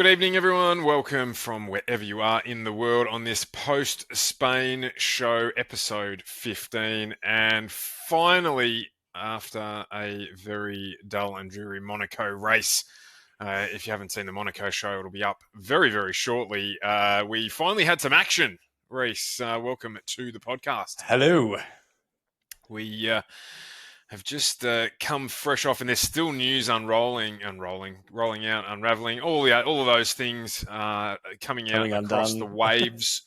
Good evening, everyone. Welcome from wherever you are in the world on this post-Spain show, episode 15. And finally, after a very dull and dreary Monaco race, if you haven't seen the Monaco show, it'll be up very, very shortly. We finally had some action. Rhyss, welcome to the podcast. Hello. We have just come fresh off, and there's still news rolling out, unraveling, all of those things coming out across the waves,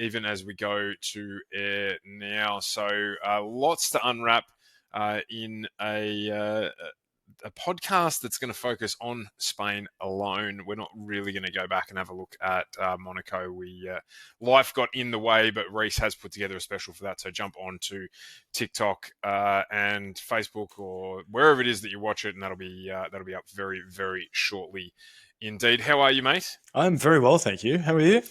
even as we go to air now. So lots to unwrap in a podcast that's going to focus on Spain alone. We're not really going to go back and have a look at Monaco. Life got in the way, but Rhyss has put together a special for that. So jump on to TikTok and Facebook or wherever it is that you watch it, and that'll be up very, very shortly indeed. How are you, mate? I'm very well, thank you. How are you?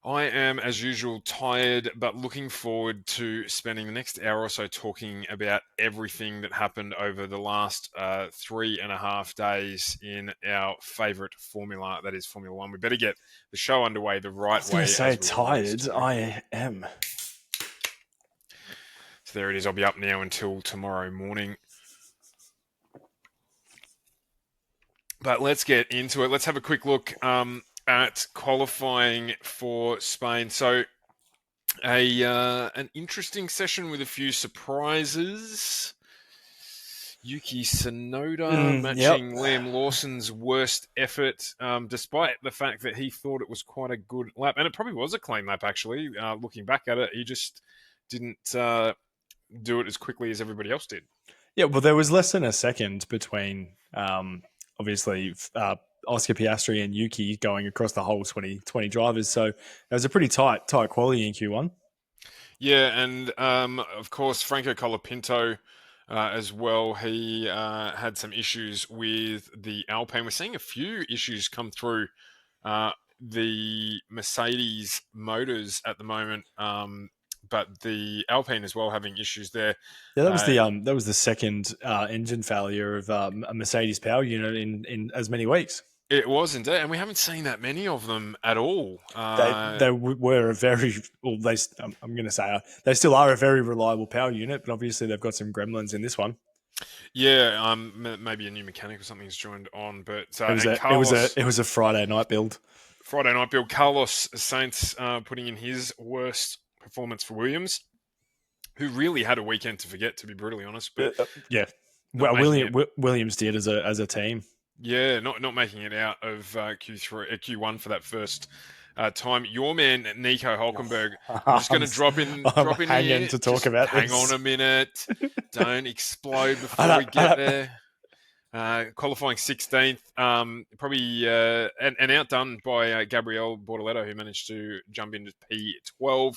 I am, as usual, tired, but looking forward to spending the next hour or so talking about everything that happened over the last 3.5 days in our favourite formula, that is Formula One. We better get the show underway the right way. I was going to say tired. I am. So there it is. I'll be up now until tomorrow morning. But let's get into it. Let's have a quick look at qualifying for Spain. So an interesting session with a few surprises. Yuki Tsunoda matching Liam Lawson's worst effort, despite the fact that he thought it was quite a good lap. And it probably was a clean lap, actually. Looking back at it, he just didn't do it as quickly as everybody else did. Yeah, well, there was less than a second between, obviously, Oscar Piastri and Yuki going across the whole 20 drivers. So it was a pretty tight quality in Q1. Yeah, and of course, Franco Colapinto as well. He had some issues with the Alpine. We're seeing a few issues come through the Mercedes motors at the moment, but the Alpine as well having issues there. Yeah, that was the second engine failure of a Mercedes power unit in as many weeks. It was indeed, and we haven't seen that many of them at all. They were a very well. I'm going to say they still are a very reliable power unit, but obviously they've got some gremlins in this one. Yeah, maybe a new mechanic or something's joined on, but it was a Friday night build. Carlos Sainz putting in his worst performance for Williams, who really had a weekend to forget, to be brutally honest. But yeah, well, Williams did as a team. Yeah, not making it out of Q1 for that first time. Your man Nico Hülkenberg. I'm just going to drop in here to talk about this. Hang on a minute. Don't explode before we get there. Qualifying 16th, probably and outdone by Gabriel Bortoleto, who managed to jump into P12.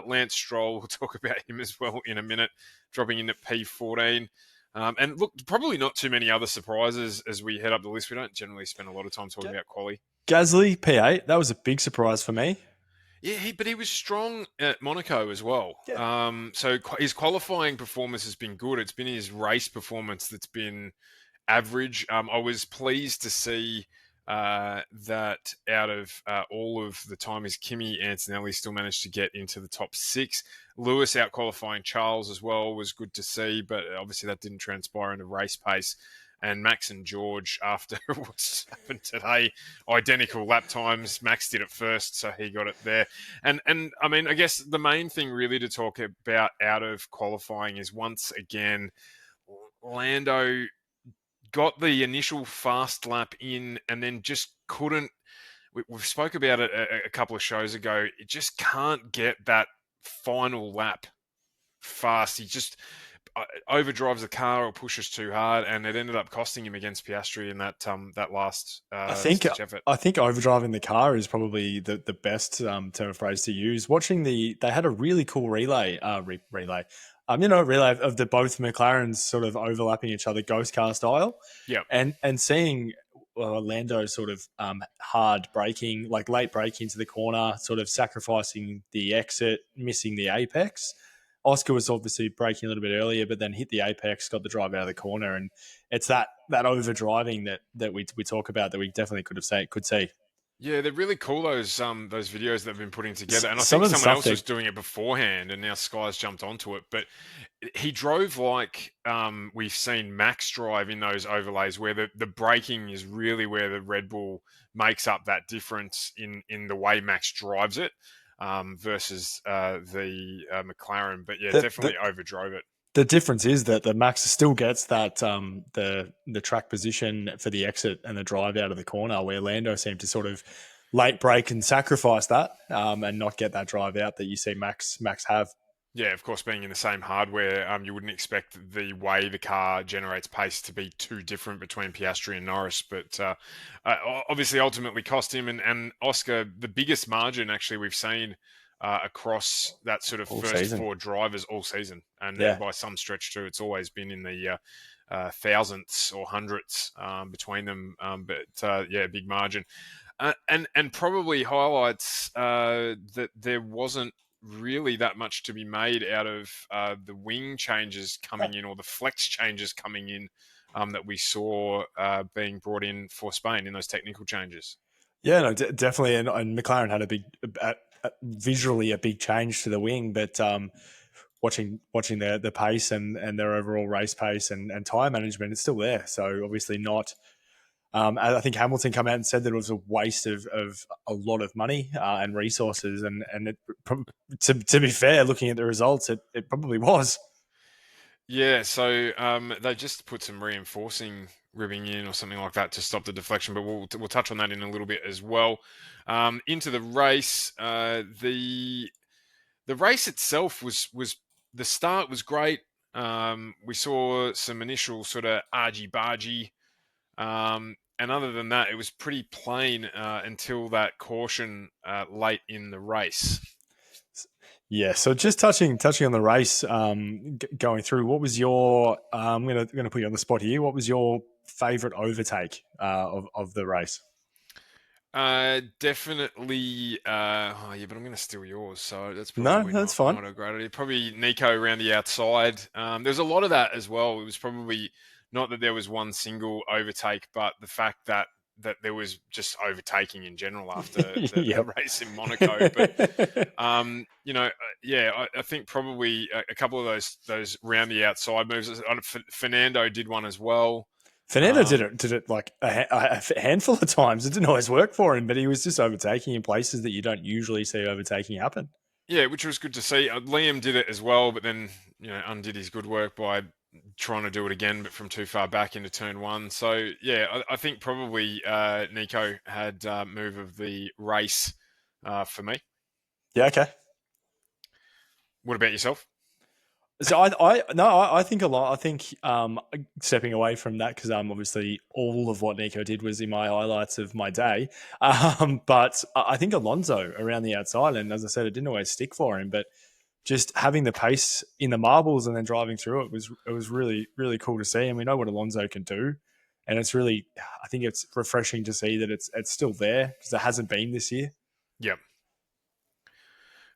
Lance Stroll, we'll talk about him as well in a minute, dropping in at P14. And look, probably not too many other surprises as we head up the list. We don't generally spend a lot of time talking about quali. Gasly, P8, that was a big surprise for me. Yeah, but he was strong at Monaco as well. Yeah. So his qualifying performance has been good. It's been his race performance that's been average. I was pleased to see that out of all of the time, is Kimi Antonelli still managed to get into the top 6. Lewis out qualifying Charles as well was good to see, but obviously that didn't transpire into race pace. And Max and George, after what's happened today, identical lap times. Max did it first, so he got it there. And I mean, I guess the main thing really to talk about out of qualifying is, once again, Lando got the initial fast lap in and then just couldn't. We've spoke about it a couple of shows ago. It just can't get that final lap fast. He just overdrives the car or pushes too hard, and it ended up costing him against Piastri in that last stitch effort. I think overdriving the car is probably the best term of phrase to use. Watching they had a really cool relay of the both McLarens sort of overlapping each other, ghost car style. Yeah, and seeing Lando sort of hard braking, like late braking into the corner, sort of sacrificing the exit, missing the apex. Oscar was obviously braking a little bit earlier, but then hit the apex, got the drive out of the corner, and it's that over driving that we talk about that we definitely could see. Yeah, they're really cool, those videos they've been putting together, and I Some think of the someone stuff else that was doing it beforehand, and now Sky's jumped onto it. But he drove like we've seen Max drive in those overlays, where the braking is really where the Red Bull makes up that difference in the way Max drives it versus the McLaren. But yeah, the definitely overdrove it. the difference is that the Max still gets that the track position for the exit and the drive out of the corner, where Lando seemed to sort of late break and sacrifice that and not get that drive out that you see Max have. Yeah, of course, being in the same hardware, you wouldn't expect the way the car generates pace to be too different between Piastri and Norris. But obviously, ultimately cost him and Oscar the biggest margin actually we've seen across that sort of All first season. four drivers all season. And Yeah. by some stretch too, it's always been in the thousandths or hundredths between them. But yeah, big margin. And probably highlights that there wasn't really that much to be made out of the wing changes coming in or the flex changes coming in that we saw being brought in for Spain in those technical changes. Yeah, no, definitely. And McLaren had visually a big change to the wing, but watching the pace and their overall race pace and tire management is still there. So obviously not. I think Hamilton came out and said that it was a waste of a lot of money and resources, and to be fair, looking at the results, it probably was. Yeah, so they just put some reinforcing ribbing in or something like that to stop the deflection, but we'll touch on that in a little bit as well. Into the race, the race itself was the start was great. We saw some initial sort of argy-bargy, and other than that, it was pretty plain until that caution late in the race. Yeah, so just touching on the race, going through, what was your? I'm gonna put you on the spot here. What was your favourite overtake of the race? Definitely. Oh yeah, but I'm going to steal yours, so that's No, probably that's fine. not a great idea. Probably Nico around the outside. There's a lot of that as well. It was probably not that there was one single overtake, but the fact that there was just overtaking in general after the race in Monaco. But yeah, I think probably a couple of those round the outside moves. Fernando did one as well. Fernando did it like a handful of times. It didn't always work for him, but he was just overtaking in places that you don't usually see overtaking happen. Yeah, which was good to see. Liam did it as well, but then undid his good work by trying to do it again, but from too far back into turn one. So yeah, I think probably Nico had move of the race for me. Yeah, okay. What about yourself? So I think a lot. I think stepping away from that because obviously all of what Nico did was in my highlights of my day. But I think Alonso around the outside, and as I said, it didn't always stick for him, but just having the pace in the marbles and then driving through it was really really cool to see, and we know what Alonso can do, and it's really I think it's refreshing to see that it's still there because it hasn't been this year. Yep.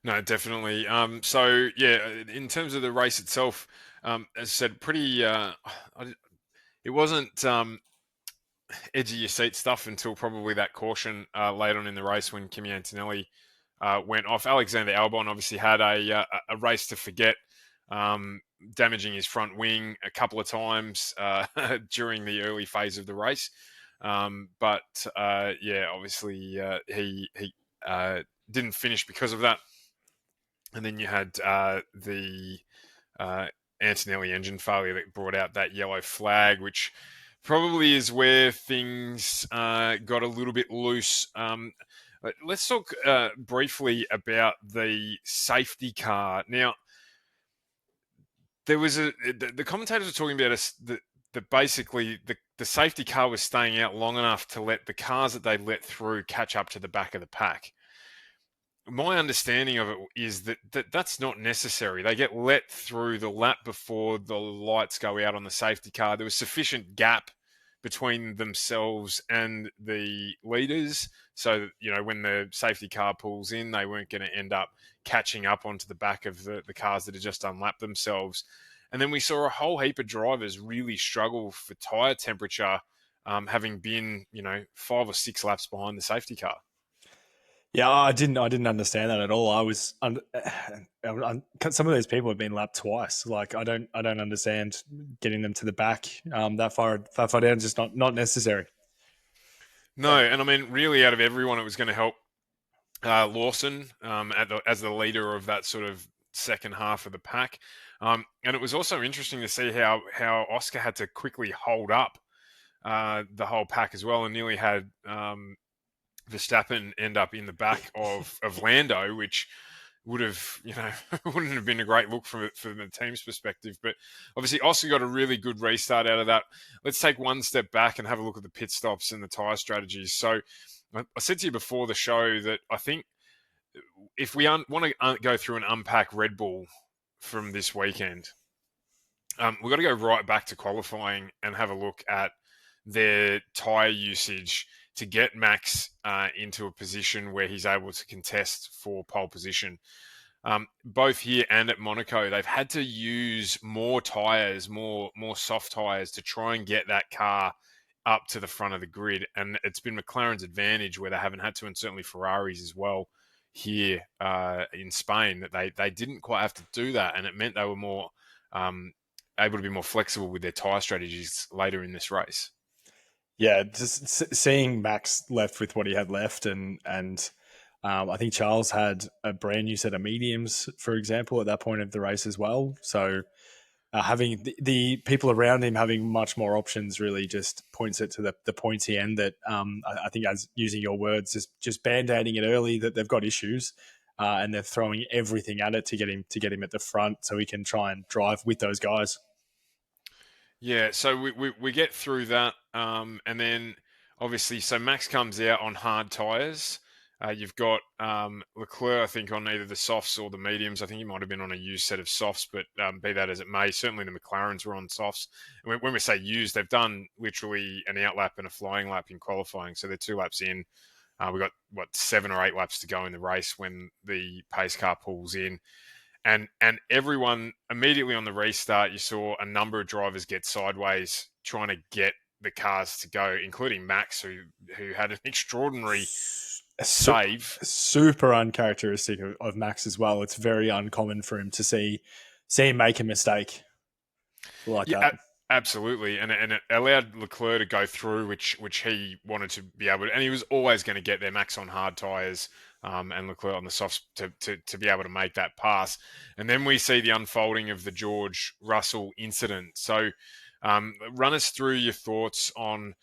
No, definitely. So yeah, in terms of the race itself, as I said, pretty. It wasn't edge of your seat stuff until probably that caution late on in the race when Kimi Antonelli went off. Alexander Albon obviously had a race to forget, damaging his front wing a couple of times during the early phase of the race. But yeah, obviously he didn't finish because of that. And then you had the Antonelli engine failure that brought out that yellow flag, which probably is where things got a little bit loose. Let's talk briefly about the safety car. Now, there was the commentators were talking about that basically the safety car was staying out long enough to let the cars that they let through catch up to the back of the pack. My understanding of it is that's not necessary. They get let through the lap before the lights go out on the safety car. There was sufficient gap between themselves and the leaders. So, when the safety car pulls in, they weren't going to end up catching up onto the back of the cars that had just unlapped themselves. And then we saw a whole heap of drivers really struggle for tyre temperature, having been, 5 or 6 laps behind the safety car. Yeah, I didn't understand that at all. I was some of those people have been lapped twice. Like I don't understand getting them to the back that far down. Just not necessary. No, and I mean, really, out of everyone, it was going to help Lawson as the leader of that sort of second half of the pack. And it was also interesting to see how Oscar had to quickly hold up the whole pack as well, and nearly had Verstappen end up in the back of Lando, which would have, wouldn't have been a great look from the team's perspective. But obviously, Oscar got a really good restart out of that. Let's take one step back and have a look at the pit stops and the tyre strategies. So I said to you before the show that I think if we want to go through and unpack Red Bull from this weekend, we've got to go right back to qualifying and have a look at their tyre usage to get Max into a position where he's able to contest for pole position. Both here and at Monaco, they've had to use more tyres, more soft tyres to try and get that car up to the front of the grid. And it's been McLaren's advantage where they haven't had to, and certainly Ferrari's as well here in Spain, that they didn't quite have to do that. And it meant they were more able to be more flexible with their tyre strategies later in this race. Yeah, just seeing Max left with what he had left, and I think Charles had a brand new set of mediums, for example, at that point of the race as well. So having the people around him having much more options really just points it to the pointy end that I think, as using your words, just band-aiding it early, that they've got issues. And they're throwing everything at it to get him at the front so he can try and drive with those guys. Yeah, so we get through that, and then obviously, so Max comes out on hard tyres. You've got Leclerc, I think, on either the softs or the mediums. I think he might have been on a used set of softs, but be that as it may, certainly the McLarens were on softs. And when we say used, they've done literally an outlap and a flying lap in qualifying, so they're 2 laps in. We've got 7 or 8 laps to go in the race when the pace car pulls in. And everyone immediately on the restart, you saw a number of drivers get sideways trying to get the cars to go, including Max, who had an extraordinary save. Super uncharacteristic of Max as well. It's very uncommon for him to see him make a mistake like that. Absolutely, and it allowed Leclerc to go through, which he wanted to be able to, and he was always going to get there. Max on hard tyres, and Leclerc on the softs to be able to make that pass. And then we see the unfolding of the George Russell incident. So run us through your thoughts on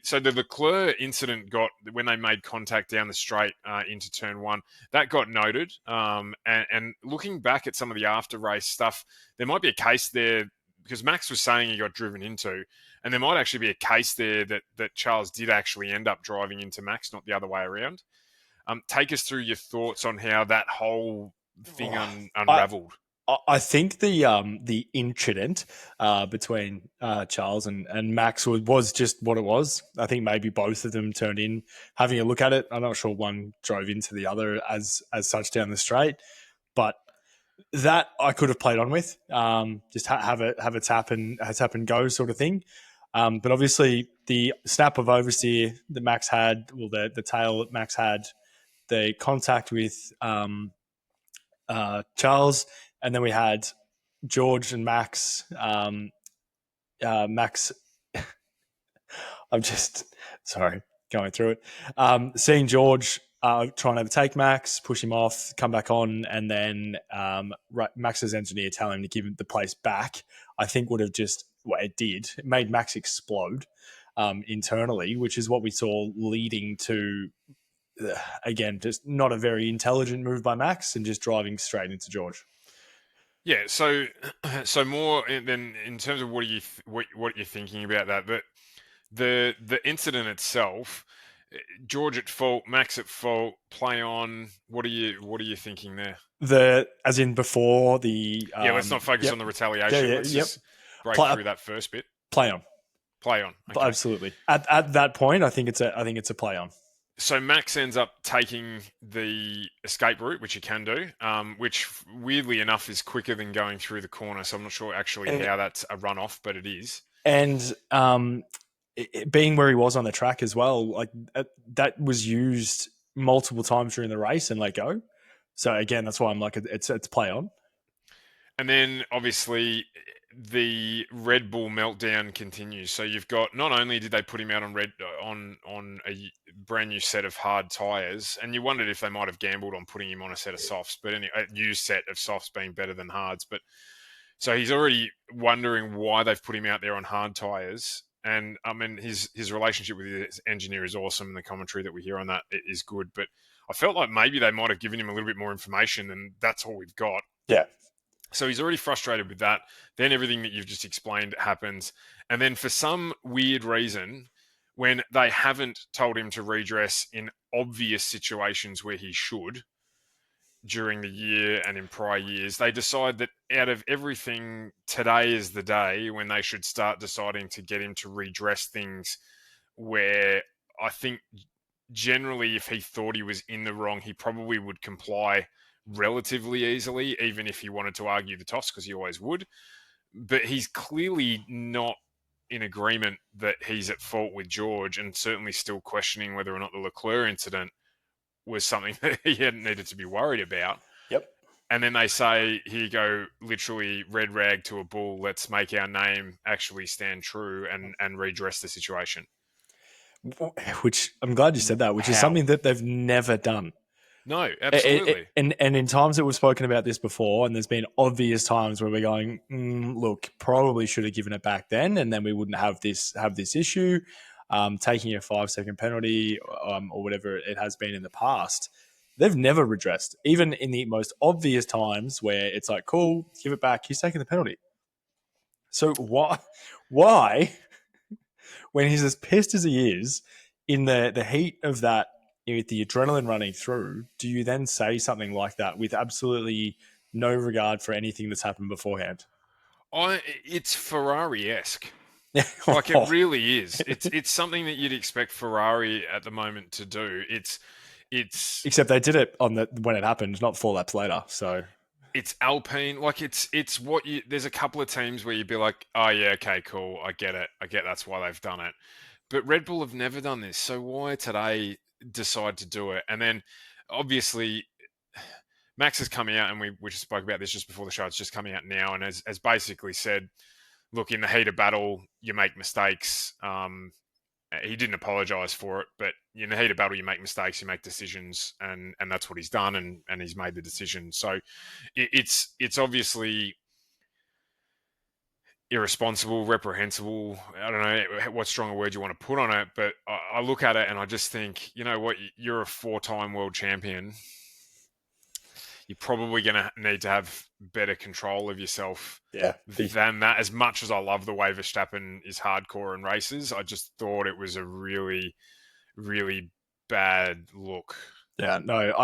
so the Leclerc incident got, when they made contact down the straight into turn 1, that got noted. And looking back at some of the after race stuff, there might be a case there, because Max was saying he got driven into, and there might actually be a case there that Charles did actually end up driving into Max, not the other way around. Take us through your thoughts on how that whole thing unraveled. I think the incident between Charles and Max was just what it was. I think maybe both of them turned in having a look at it. I'm not sure one drove into the other as such down the straight, but that I could have played on with, just have a tap and go sort of thing. But obviously the snap of oversteer that Max had, well, the tail that Max had, the contact with Charles, and then we had George and Max. Max, I'm just sorry going through it. Seeing George trying to overtake Max, push him off, come back on, and then Max's engineer telling him to give him the place back, I think would have it did. It made Max explode internally, which is what we saw leading to, again, just not a very intelligent move by Max and just driving straight into George. Yeah, so more than in terms of what you're thinking about that, but the incident itself, George at fault, Max at fault, play on. What are you thinking there? As in before the let's not focus on the retaliation. Let's just break through that first bit. Play on. Play on. But Okay. absolutely. At that point, I think it's a play on. So Max ends up taking the escape route, which you can do, which weirdly enough is quicker than going through the corner. So I'm not sure actually And how that's a runoff, but it is. and being where he was on the track as well, like that was used multiple times during the race and let go. So again, that's why I'm like it's play on. And then obviously the Red Bull meltdown continues. So you've got, not only did they put him out on a brand new set of hard tires, and you wondered if they might have gambled on putting him on a set of softs, but anyway, a new set of softs being better than hards. But so he's already wondering why they've put him out there on hard tires. And I mean, his relationship with his engineer is awesome, and the commentary that we hear on that is good. But I felt like maybe they might have given him a little bit more information, and that's all we've got. Yeah. So he's already frustrated with that. Then everything that you've just explained happens. And then for some weird reason, when they haven't told him to redress in obvious situations where he should during the year and in prior years, they decide that out of everything, today is the day when they should start deciding to get him to redress things where I think generally if he thought he was in the wrong, he probably would comply relatively easily, even if he wanted to argue the toss, because he always would. But he's clearly not in agreement that he's at fault with George, and certainly still questioning whether or not the Leclerc incident was something that he hadn't needed to be worried about. Yep. And then they say, here you go, literally red rag to a bull. Let's make our name actually stand true and redress the situation. Which I'm glad you said that, which is How? something that they've never done. No, absolutely. And in times that we've spoken about this before, and there's been obvious times where we're going, look, probably should have given it back then, and then we wouldn't have this issue. Taking a 5-second penalty or whatever it has been in the past, they've never redressed, even in the most obvious times where it's like, cool, give it back. He's taking the penalty. So why, when he's as pissed as he is, in the heat of that, with the adrenaline running through, do you then say something like that with absolutely no regard for anything that's happened beforehand? It's Ferrari-esque. Like it really is. It's something that you'd expect Ferrari at the moment to do. It's Except they did it when it happened, not 4 laps later. So it's Alpine. Like it's what you. There's a couple of teams where you'd be like, oh yeah, okay, cool, I get it. I get that's why they've done it. But Red Bull have never done this, so why today decide to do it? And then obviously Max is coming out, and we just spoke about this just before the show. It's just coming out now, and has basically said, look, in the heat of battle, you make mistakes. He didn't apologise for it, but in the heat of battle, you make mistakes, you make decisions, and that's what he's done, and he's made the decision. So it's obviously irresponsible, reprehensible. I don't know what stronger word you want to put on it, but I look at it and I just think, you know what, you're a 4-time world champion. You're probably going to need to have better control of yourself than that. As much as I love the way Verstappen is hardcore in races, I just thought it was a really, really bad look. Yeah, no,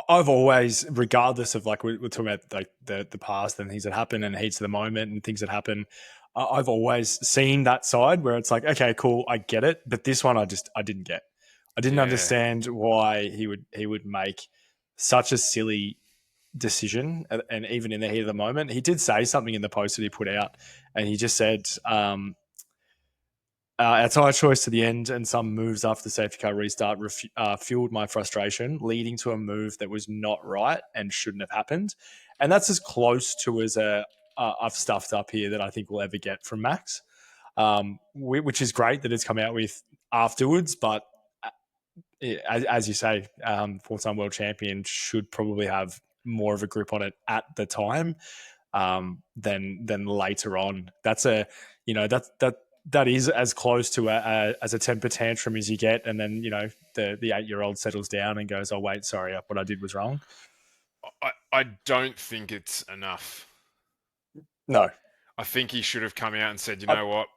I've always, regardless of like we're talking about like the past and things that happen and heats of the moment and things that happen, I've always seen that side where it's like, okay, cool, I get it, but this one I didn't get. I didn't understand why he would make such a silly decision, and even in the heat of the moment, he did say something in the post that he put out, and he just said, our tyre choice to the end and some moves after the safety car restart fueled my frustration, leading to a move that was not right and shouldn't have happened. And that's as close to as I've stuffed up here that I think we'll ever get from Max, which is great that it's come out with afterwards. But as you say, 4-time world champion should probably have more of a grip on it at the time than later on. That's that is as close to as a temper tantrum as you get, and then the 8-year-old settles down and goes, "Oh wait, sorry, what I did was wrong." I don't think it's enough. No, I think he should have come out and said, you know what?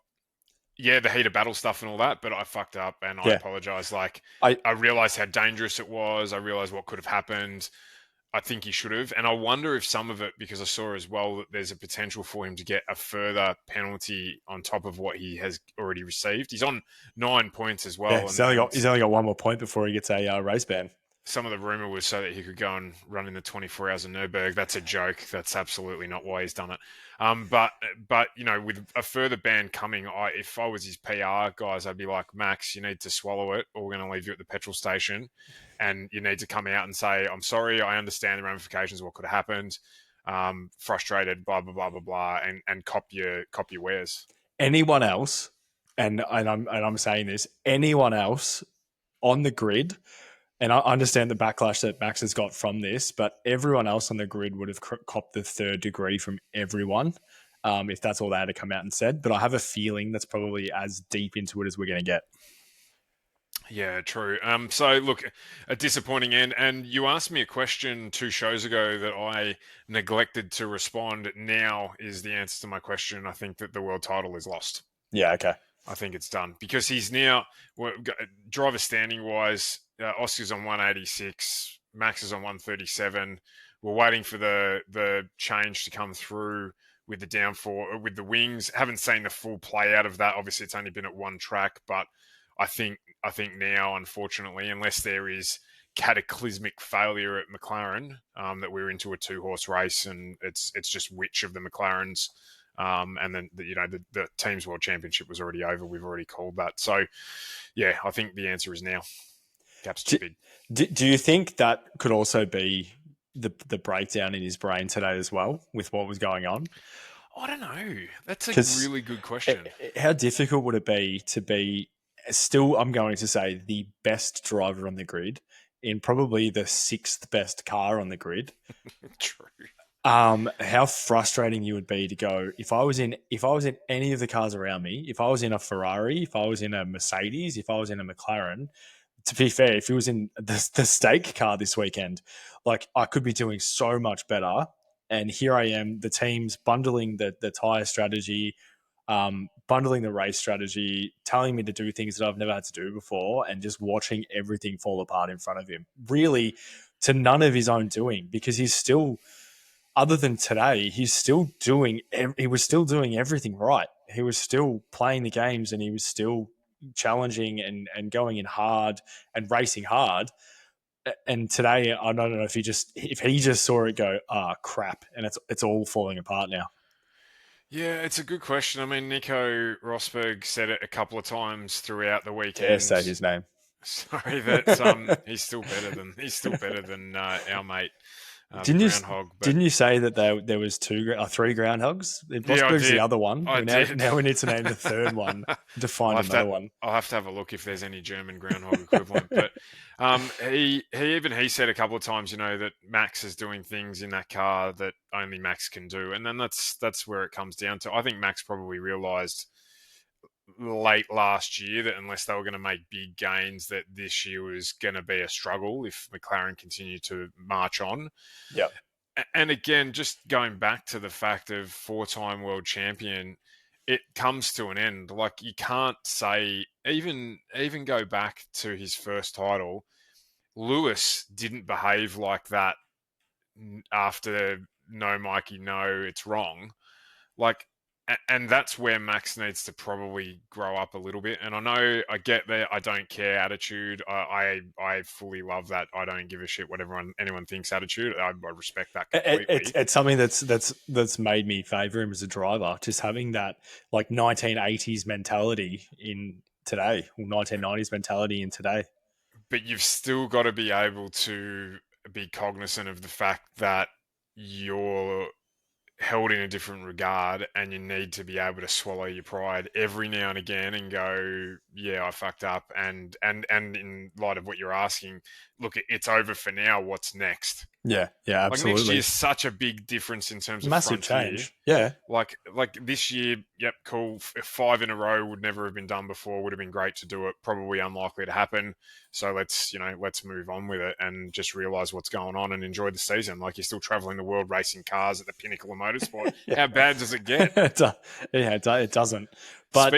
Yeah, the heat of battle stuff and all that, but I fucked up and I apologize. Like, I realized how dangerous it was. I realized what could have happened. I think he should have. And I wonder if some of it, because I saw as well that there's a potential for him to get a further penalty on top of what he has already received. He's on 9 points as Yeah, well. he's only got one more point before he gets a race ban. Some of the rumor was so that he could go and run in the 24 hours of Nuremberg. That's a joke. That's absolutely not why he's done it. But with a further ban coming, if I was his PR guys, I'd be like, Max, you need to swallow it, or we're going to leave you at the petrol station, and you need to come out and say, I'm sorry, I understand the ramifications of what could have happened. Frustrated, blah blah blah blah blah, and cop your wares. Anyone else, and I'm saying this, anyone else on the grid. And I understand the backlash that Max has got from this, but everyone else on the grid would have copped the third degree from everyone if that's all they had to come out and said. But I have a feeling that's probably as deep into it as we're going to get. Yeah, true. So look, a disappointing end. And you asked me a question 2 shows ago that I neglected to respond. Now is the answer to my question. I think that the world title is lost. Yeah, okay. I think it's done because he's now driver standing wise. Oscar's on 186, Max is on 137. We're waiting for the change to come through with the downforce with the wings. Haven't seen the full play out of that. Obviously, it's only been at one track, but I think now, unfortunately, unless there is cataclysmic failure at McLaren, that we're into a 2-horse race, and it's just which of the McLarens. And then the team's world championship was already over. We've already called that. So, yeah, I think the answer is now. Gap's too big. Do you think that could also be the breakdown in his brain today as well with what was going on? I don't know. That's a really good question. How difficult would it be to be still, I'm going to say, the best driver on the grid in probably the 6th best car on the grid? True. How frustrating you would be to go if I was in any of the cars around me, if I was in a Ferrari, if I was in a Mercedes, if I was in a McLaren. To be fair, if he was in the stake car this weekend, like I could be doing so much better. And here I am, the team's bundling the tire strategy, bundling the race strategy, telling me to do things that I've never had to do before, and just watching everything fall apart in front of him. Really, to none of his own doing, because he's still, other than today, he was still doing everything right. He was still playing the games, and he was still challenging and going in hard and racing hard. And today, I don't know if he just saw it go, crap, and it's all falling apart now. Yeah, it's a good question. I mean, Nico Rosberg said it a couple of times throughout the weekend. Dare say his name. Sorry, that he's still better than our mate. Didn't you say that there was 3 groundhogs? Rosberg's the other one. Now we need to name the third one to find another one. I'll have to have a look if there's any German groundhog equivalent. But he said a couple of times, that Max is doing things in that car that only Max can do, and then that's where it comes down to. I think Max probably realised late last year that unless they were going to make big gains, that this year was going to be a struggle if McLaren continued to march on. Yeah. And again, just going back to the fact of 4-time world champion, it comes to an end. Like you can't say, even go back to his first title, Lewis didn't behave like that after no, Mikey, no, it's wrong. Like, and that's where Max needs to probably grow up a little bit. And I know I get there. I don't care attitude. I fully love that. I don't give a shit what anyone thinks attitude. I respect that completely. It's something that's made me favour him as a driver. Just having that like 1980s mentality in today, or 1990s mentality in today. But you've still got to be able to be cognizant of the fact that you're held in a different regard, and you need to be able to swallow your pride every now and again and go, yeah, I fucked up. And in light of what you're asking, look, it's over for now. What's next? Yeah, absolutely. Like next year is such a big difference in terms of massive frontier. change. Yeah, like this year, yep, cool. 5 in a row would never have been done before. Would have been great to do it. Probably unlikely to happen. So let's move on with it and just realize what's going on and enjoy the season. Like you're still traveling the world racing cars at the pinnacle of motorsport. How bad does it get? It doesn't. But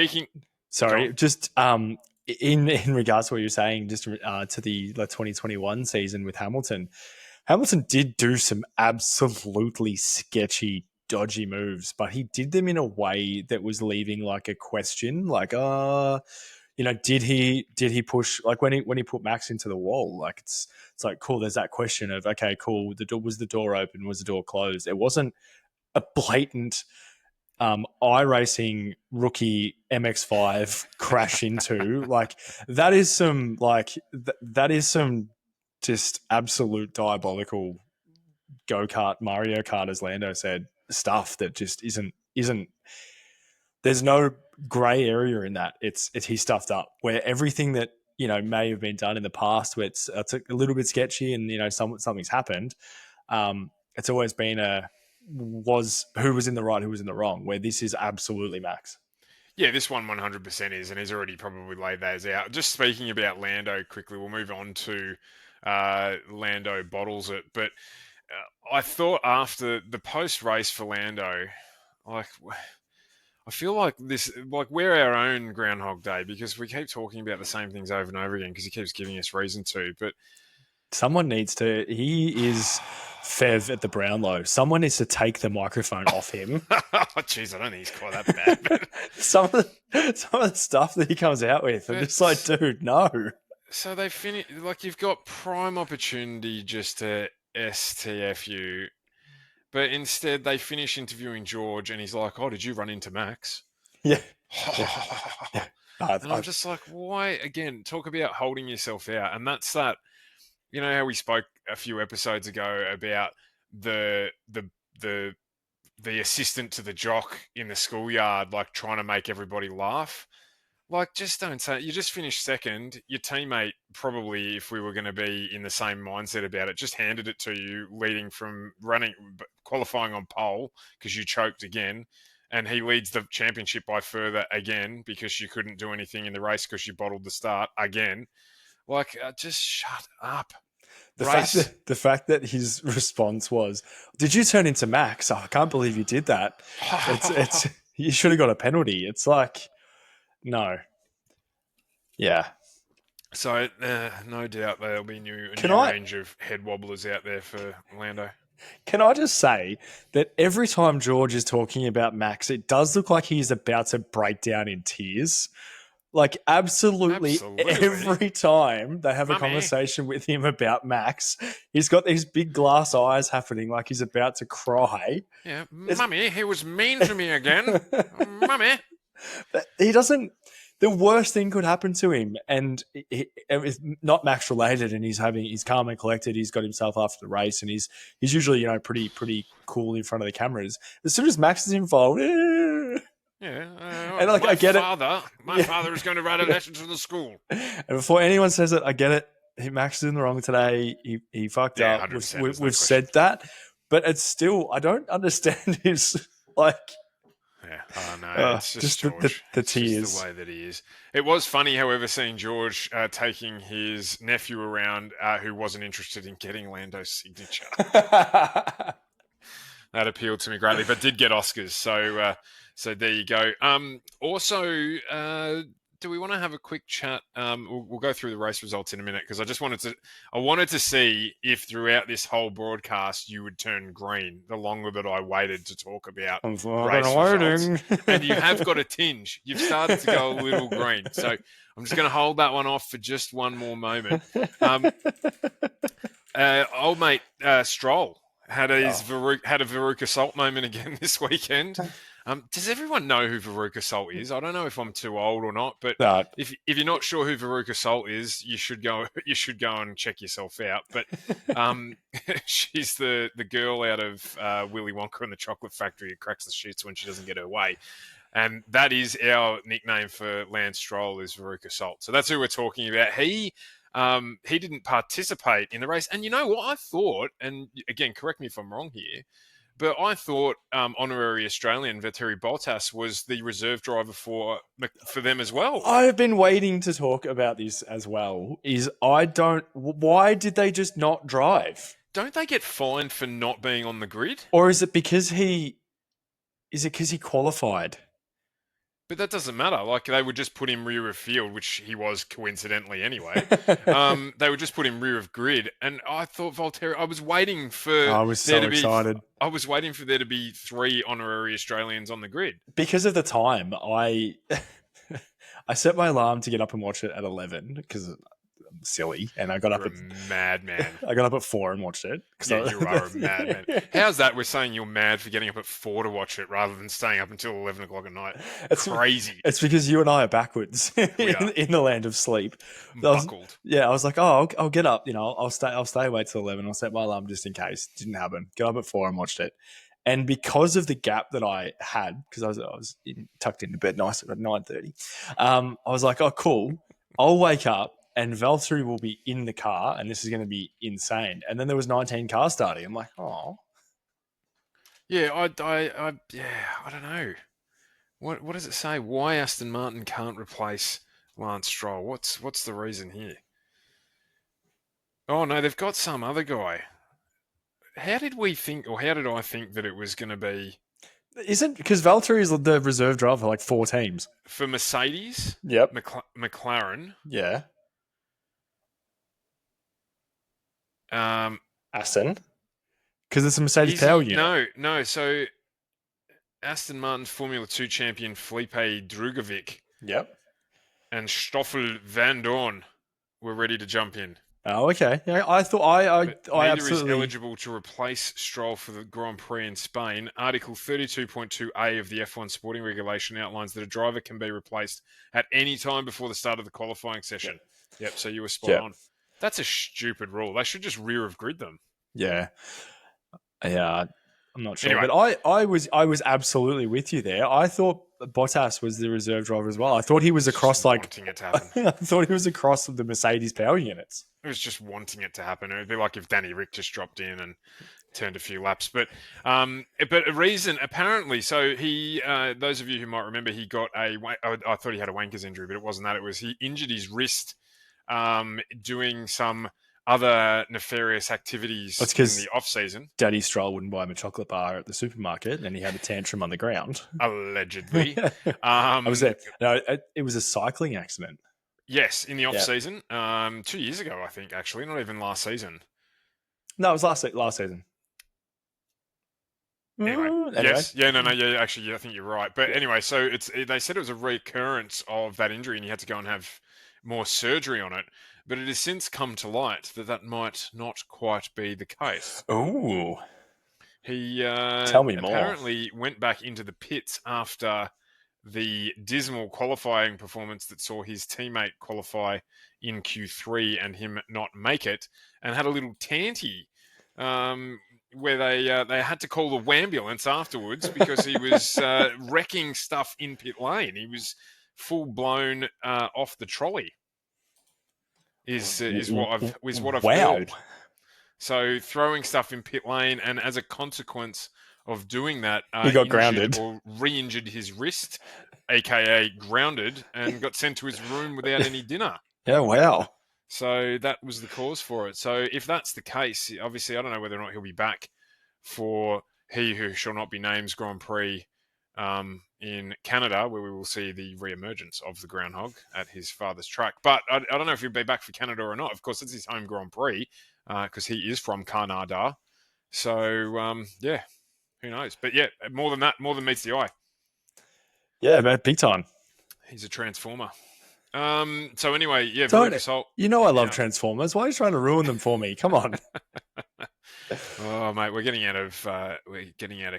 just in regards to what you're saying, just to the 2021 season with Hamilton. Hamilton did do some absolutely sketchy, dodgy moves, but he did them in a way that was leaving like a question, like, did he push like when he put Max into the wall? Like it's like cool. There's that question of okay, cool. Was the door open? Was the door closed? It wasn't a blatant iRacing rookie MX5 crash into like that is some that is some just absolute diabolical go-kart Mario Kart, as Lando said, stuff that just isn't there's no grey area in that. It's he stuffed up where everything that may have been done in the past where it's a little bit sketchy and something's happened. It's always been was who was in the right, who was in the wrong, where this is absolutely Max. Yeah, this one 100% is, and he's already probably laid those out. Just speaking about Lando quickly, we'll move on to Lando bottles it. But I thought after the post-race for Lando, like, I feel like we're our own Groundhog Day because we keep talking about the same things over and over again because he keeps giving us reason to. But someone needs to. He is Fev at the Brownlow. Someone needs to take the microphone off him. Jeez, I don't think he's quite that bad. But some of the stuff that he comes out with, I'm just like, dude, no. So they finish like you've got prime opportunity just to STF you, but instead they finish interviewing George, and he's like, "Oh, did you run into Max?" Yeah. yeah. And I'm just like, why? Again, talk about holding yourself out, and that's that. You know how we spoke a few episodes ago about the assistant to the jock in the schoolyard, like trying to make everybody laugh. Like, just don't say it. You just finished second. Your teammate probably, if we were going to be in the same mindset about it, just handed it to you, leading from qualifying on pole because you choked again, and he leads the championship by further again because you couldn't do anything in the race because you bottled the start again. Like, just shut up. The fact that his response was, "Did you turn into Max? Oh, I can't believe you did that. It's you should have got a penalty." It's like, no, yeah. So no doubt there'll be a new range of head wobblers out there for Lando. Can I just say that every time George is talking about Max, it does look like he's about to break down in tears. Like, absolutely. Every time they have a conversation with him about Max, he's got these big glass eyes happening like he's about to cry. Yeah, Mummy, he was mean to me again. Mummy. He doesn't... The worst thing could happen to him, and it's not Max related, and he's calm and collected. He's got himself after the race, and he's usually pretty cool in front of the cameras. As soon as Max is involved... Yeah, and like, I get My father is going to write a letter to the school. And before anyone says it, I get it. Max is in the wrong today. He fucked up. We've said that, but it's still, I don't understand his like. Yeah, no, it's just George. The tears. Just the way that he is. It was funny, however, seeing George taking his nephew around who wasn't interested in getting Lando's signature. That appealed to me greatly, but did get Oscars. So there you go. Also, do we want to have a quick chat? We'll go through the race results in a minute because I wanted to see if throughout this whole broadcast you would turn green the longer that I waited to talk about race results. And you have got a tinge. You've started to go a little green. So I'm just going to hold that one off for just one more moment. Old mate Stroll had a Veruca Salt moment again this weekend. Does everyone know who Veruca Salt is? I don't know if I'm too old or not, but if you're not sure who Veruca Salt is, you should go and check yourself out. But she's the girl out of Willy Wonka and the Chocolate Factory who cracks the shits when she doesn't get her way. And that is our nickname for Lance Stroll, is Veruca Salt. So that's who we're talking about. He didn't participate in the race. And you know what? I thought, and again, correct me if I'm wrong here, but I thought honorary Australian Valtteri Bottas was the reserve driver for them as well. I've been waiting to talk about this as well. Why did they just not drive? Don't they get fined for not being on the grid? Or is it because he qualified? But that doesn't matter. Like, they would just put him rear of field, which he was coincidentally anyway. They would just put him rear of grid. And I thought Voltaire, I was waiting for I was there so to be, excited. I was waiting for there to be 3 honorary Australians on the grid. Because of the time, I I set my alarm to get up and watch it at 11 because I'm silly, and I got You're up a madman. I got up at 4 and watched it. Yeah, you are a madman. How's that? We're saying you're mad for getting up at 4 to watch it rather than staying up until 11 o'clock at night. Crazy. It's because you and I are backwards We are. in the land of sleep. Buckled. I was like, oh, I'll get up. You know, I'll stay awake till 11. I'll set my alarm just in case. Didn't happen. Got up at 4 and watched it. And because of the gap that I had, because I was tucked into bed nice at 9:30, I was like, oh, cool. I'll wake up and Valtteri will be in the car, and this is going to be insane. And then there was 19 cars starting. I'm like, oh. Yeah, I don't know. What does it say? Why Aston Martin can't replace Lance Stroll? What's the reason here? Oh no, they've got some other guy. How did we think, or how did I think that it was going to be? Isn't because Valtteri is the reserve driver for like 4 teams For Mercedes? Yep. McLaren. Yeah. Aston. Because it's a Mercedes power unit. No. So Aston Martin's Formula 2 champion Felipe Drugovich. Yep. And Stoffel Van Dorn were ready to jump in. Oh, okay. Yeah, I thought I absolutely is eligible to replace Stroll for the Grand Prix in Spain. Article 32.2A of the F1 sporting regulation outlines that a driver can be replaced at any time before the start of the qualifying session. Yep, so you were spot on. That's a stupid rule. They should just rear of grid them. Yeah. Yeah, I'm not sure. Anyway. But I was absolutely with you there. I thought Bottas was the reserve driver as well. I thought he was across wanting it to happen. I thought he was across the Mercedes power units. It was just wanting it to happen. It would be like if Danny Rick just dropped in and turned a few laps. But a reason, apparently, so he, those of you who might remember, he got I thought he had a wanker's injury, but it wasn't that. It was he injured his wrist doing some other nefarious activities in the off-season. Daddy Stroll wouldn't buy him a chocolate bar at the supermarket, and he had a tantrum on the ground. Allegedly. I was there. No, it was a cycling accident. Yes, in the off-season. 2 years ago, I think, actually. Not even last season. No, it was last season. Anyway. Yes. Yeah, no, actually, I think you're right. But anyway, so they said it was a recurrence of that injury, and he had to go and have more surgery on it. But it has since come to light that might not quite be the case. Oh. He Tell me more. Apparently went back into the pits after the dismal qualifying performance that saw his teammate qualify in Q3 and him not make it, and had a little tanty where they had to call the wambulance afterwards because he was wrecking stuff in pit lane. He was full-blown off the trolley. Is what I've heard. So throwing stuff in pit lane, and as a consequence of doing that, he got grounded or re-injured his wrist, aka grounded, and got sent to his room without any dinner. Yeah, wow. So that was the cause for it. So if that's the case, obviously I don't know whether or not he'll be back for He Who Shall Not Be Named's Grand Prix in Canada, where we will see the re-emergence of the groundhog at his father's track. But I don't know if he'll be back for Canada or not. Of course, it's his home Grand Prix because he is from Canada. So, yeah, who knows? But yeah, more than meets the eye. Yeah, man, big time. He's a transformer. So anyway, yeah, very result. You know I love Transformers. Why are you trying to ruin them for me? Come on. Oh mate, we're getting out of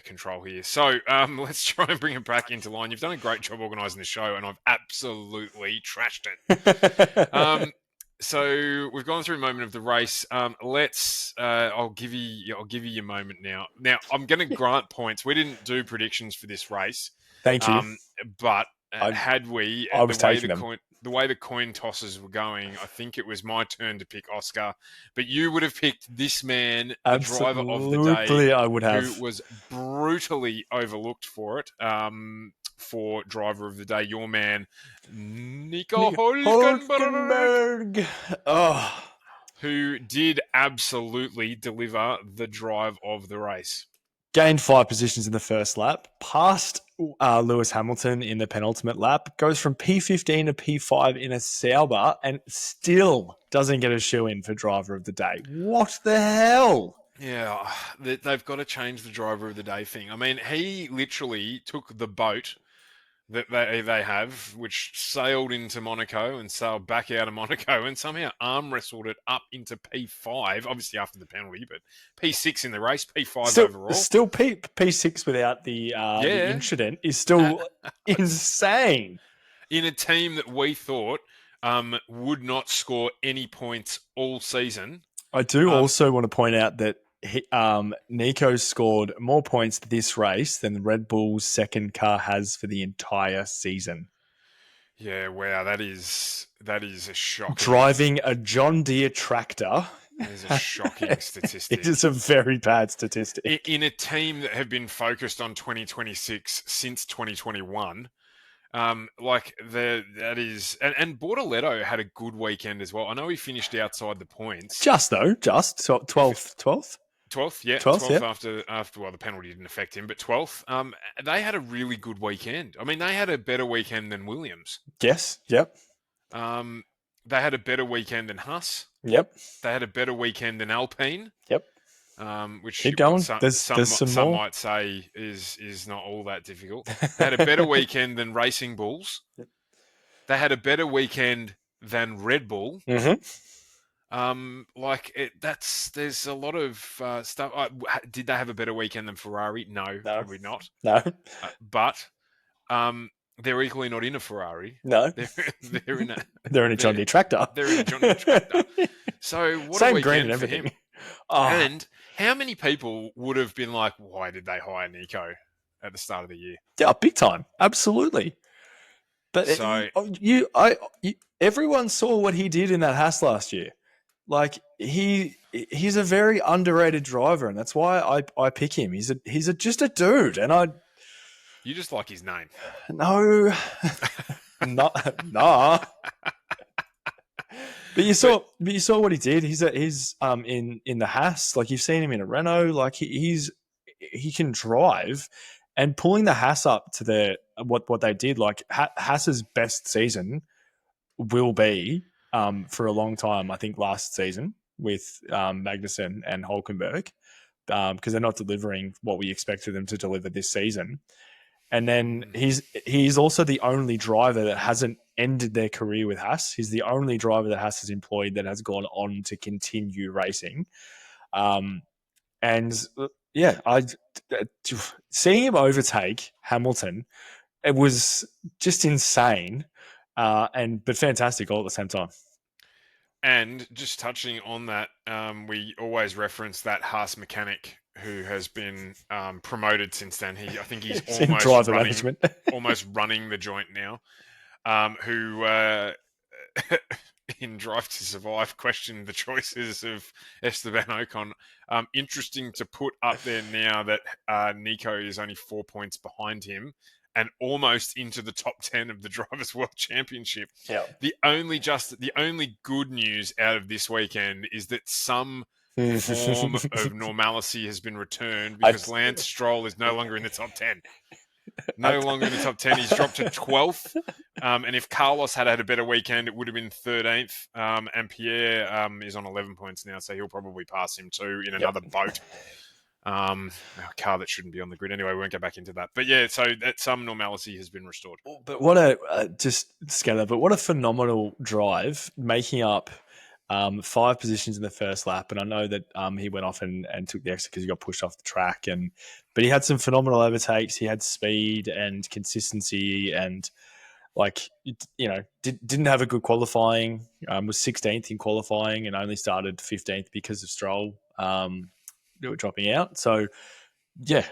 control here. So let's try and bring it back into line. You've done a great job organising the show, and I've absolutely trashed it. So we've gone through a moment of the race. I'll give you your moment now. Now I'm going to grant points. We didn't do predictions for this race. Thank you. But had we, I was taking them. The way the coin tosses were going, I think it was my turn to pick Oscar, but you would have picked this man, the driver of the day, I would have. who was brutally overlooked for it. For driver of the day, your man, Nico Hülkenberg. Oh. Who did absolutely deliver the drive of the race. gained 5 positions in the first lap, passed Lewis Hamilton in the penultimate lap, goes from P15 to P5 in a Sauber, and still doesn't get a shoe-in for driver of the day. What the hell? Yeah, they've got to change the driver of the day thing. I mean, he literally took the boat that they have, which sailed into Monaco and sailed back out of Monaco and somehow arm wrestled it up into P5, obviously after the penalty, but P6 in the race, P5 overall. Still P6 without the incident is still insane. In a team that we thought would not score any points all season. I do also want to point out that Nico scored more points this race than Red Bull's second car has for the entire season. Yeah, wow, that is a shocking. Driving a John Deere tractor. That is a shocking statistic. It is a very bad statistic. In a team that have been focused on 2026 since 2021, that is, and Bortoletto had a good weekend as well. I know he finished outside the points. Just 12th? 12th, yeah. 12th after the penalty didn't affect him, but 12th. They had a really good weekend. I mean, they had a better weekend than Williams. Yes, yep. They had a better weekend than Haas. Yep. They had a better weekend than Alpine. Yep. Which keep going. Some might say is not all that difficult. They had a better weekend than Racing Bulls. Yep. They had a better weekend than Red Bull. Mm-hmm. There's a lot of stuff. Did they have a better weekend than Ferrari? No, probably not. No. But they're equally not in a Ferrari. No. They're in a John Deere tractor. They're in a John Deere tractor. So what Same a green and weekend for everything. him. Oh. And how many people would have been like, why did they hire Nico at the start of the year? Yeah, big time. Absolutely. But everyone saw what he did in that Haas last year. Like he's a very underrated driver, and that's why I pick him. He's just a dude, and you just like his name. No, nah. But you saw what he did. He's in the Haas. Like you've seen him in a Renault. Like he can drive, and pulling the Haas up to what they did. Like Haas's best season will be for a long time. I think last season with Magnussen and Hülkenberg, because they're not delivering what we expected them to deliver this season. And then he's also the only driver that hasn't ended their career with Haas. He's the only driver that Haas has employed that has gone on to continue racing. Seeing him overtake Hamilton, it was just insane, but fantastic all at the same time. And just touching on that, we always reference that Haas mechanic who has been promoted since then. I think he's almost running the joint now. Who in Drive to Survive questioned the choices of Esteban Ocon. Interesting to put up there now that Nico is only 4 points behind him and almost into the top 10 of the Drivers' World Championship. Yeah. The only good news out of this weekend is that some form of normalcy has been returned because Lance Stroll is no longer in the top 10. No longer in the top 10. He's dropped to 12th. And if Carlos had a better weekend, it would have been 13th. And Pierre is on 11 points now, so he'll probably pass him too in another boat. A car that shouldn't be on the grid. Anyway, we won't go back into that. But yeah, so that some normalcy has been restored. But what a phenomenal drive, making up 5 positions in the first lap. And I know that he went off and took the exit because he got pushed off the track. But he had some phenomenal overtakes. He had speed and consistency and didn't have a good qualifying. Was 16th in qualifying and only started 15th because of Stroll dropping out. So, yeah,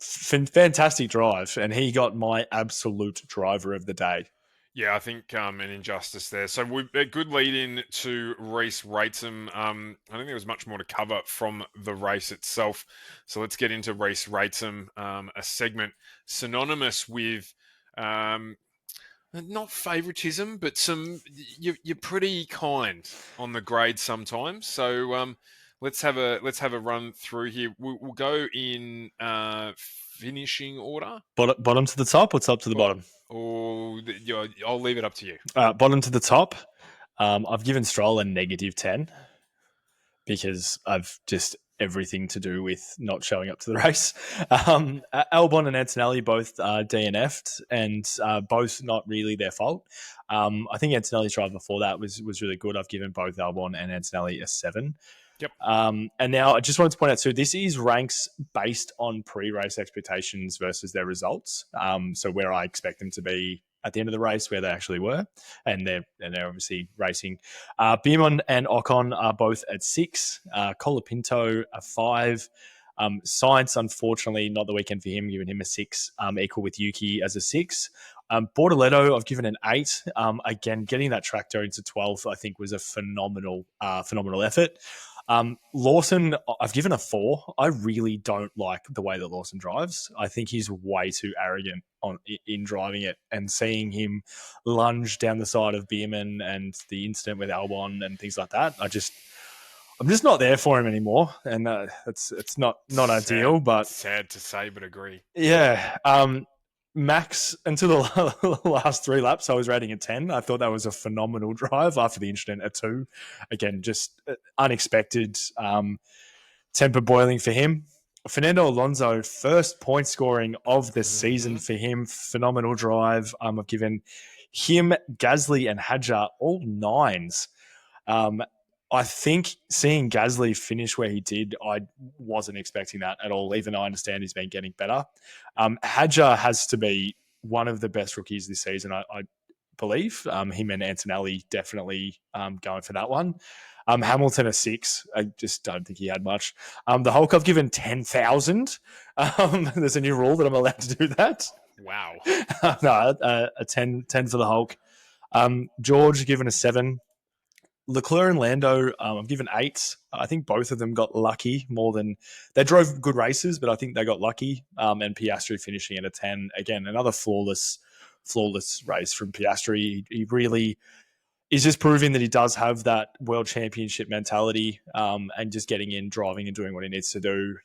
fantastic drive. And he got my absolute driver of the day. Yeah, I think an injustice there. So a good lead in to Rhyss rates him. I don't think there was much more to cover from the race itself. So let's get into Rhyss rates him, a segment synonymous with not favoritism, but you're pretty kind on the grade sometimes. So let's have a run through here. We'll go in finishing order. Bottom to the top or top to the bottom? I'll leave it up to you. Bottom to the top. I've given Stroll a -10 because I've just everything to do with not showing up to the race. Albon and Antonelli both DNF'd, and both not really their fault. I think Antonelli's drive before that was really good. I've given both Albon and Antonelli a 7. Yep. And now I just wanted to point out too, this is ranks based on pre-race expectations versus their results. So where I expect them to be at the end of the race, where they actually were, and they're obviously racing. Beamon and Ocon are both at 6. Colapinto a 5. Science, unfortunately, not the weekend for him, giving him a 6, equal with Yuki as a 6. Bortoletto, I've given an 8. Again, getting that tractor into 12th, I think, was a phenomenal effort. Lawson, I've given a 4. I really don't like the way that Lawson drives. I think he's way too arrogant in driving it, and seeing him lunge down the side of Beerman and the incident with Albon and things like that. I'm just not there for him anymore, and it's not ideal. But sad to say, but agree. Yeah. Max, until the last 3 laps, I was rating a 10. I thought that was a phenomenal drive. After the incident, a 2. Again, just unexpected, temper boiling for him. Fernando Alonso, first point scoring of the season for him. Phenomenal drive. I've given him, Gasly, and Hadjar all 9s. I think seeing Gasly finish where he did, I wasn't expecting that at all, even though I understand he's been getting better. Hadjar has to be one of the best rookies this season, I believe. Him and Antonelli definitely going for that one. Hamilton a 6. I just don't think he had much. The Hulk, I've given 10,000. There's a new rule that I'm allowed to do that. Wow. No, a 10 for the Hulk. George given a 7. Leclerc and Lando, I've given 8. I think both of them got lucky more than they drove good races, but I think they got lucky. And Piastri finishing at a 10. Again, another flawless race from Piastri. He really is just proving that he does have that world championship mentality, and just getting in, driving, and doing what he needs to do.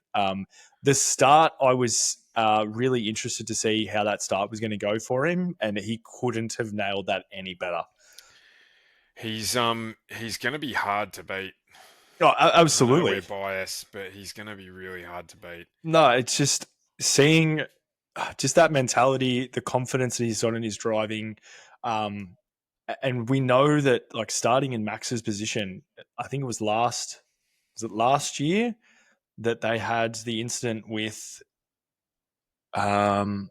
The start, I was really interested to see how that start was going to go for him, and he couldn't have nailed that any better. He's going to be hard to beat. Oh, absolutely. I know we're biased, but he's going to be really hard to beat. No, it's just seeing just that mentality, the confidence that he's got in his driving. And we know that, like, starting in Max's position, I think it was last year that they had the incident with Checo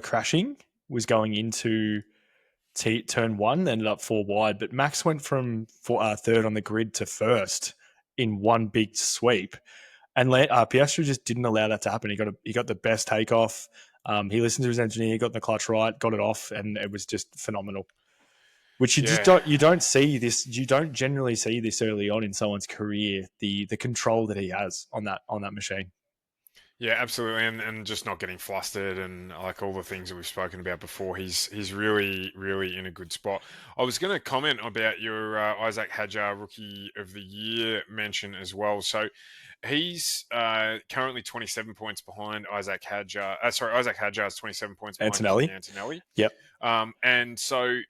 crashing, was going into turn 1, ended up 4 wide, but Max went from 3rd on the grid to 1st in one big sweep, and Piastri just didn't allow that to happen. He got the best takeoff. He listened to his engineer, got the clutch right, got it off, and it was just phenomenal. Which you don't see this. You don't generally see this early on in someone's career. The control that he has on that machine. Yeah, absolutely, and just not getting flustered, and like all the things that we've spoken about before, he's really, really in a good spot. I was going to comment about your Isaac Hadjar Rookie of the Year mention as well. So he's currently 27 points behind Isaac Hadjar. Isaac Hadjar is 27 points behind Antonelli. Yep. And so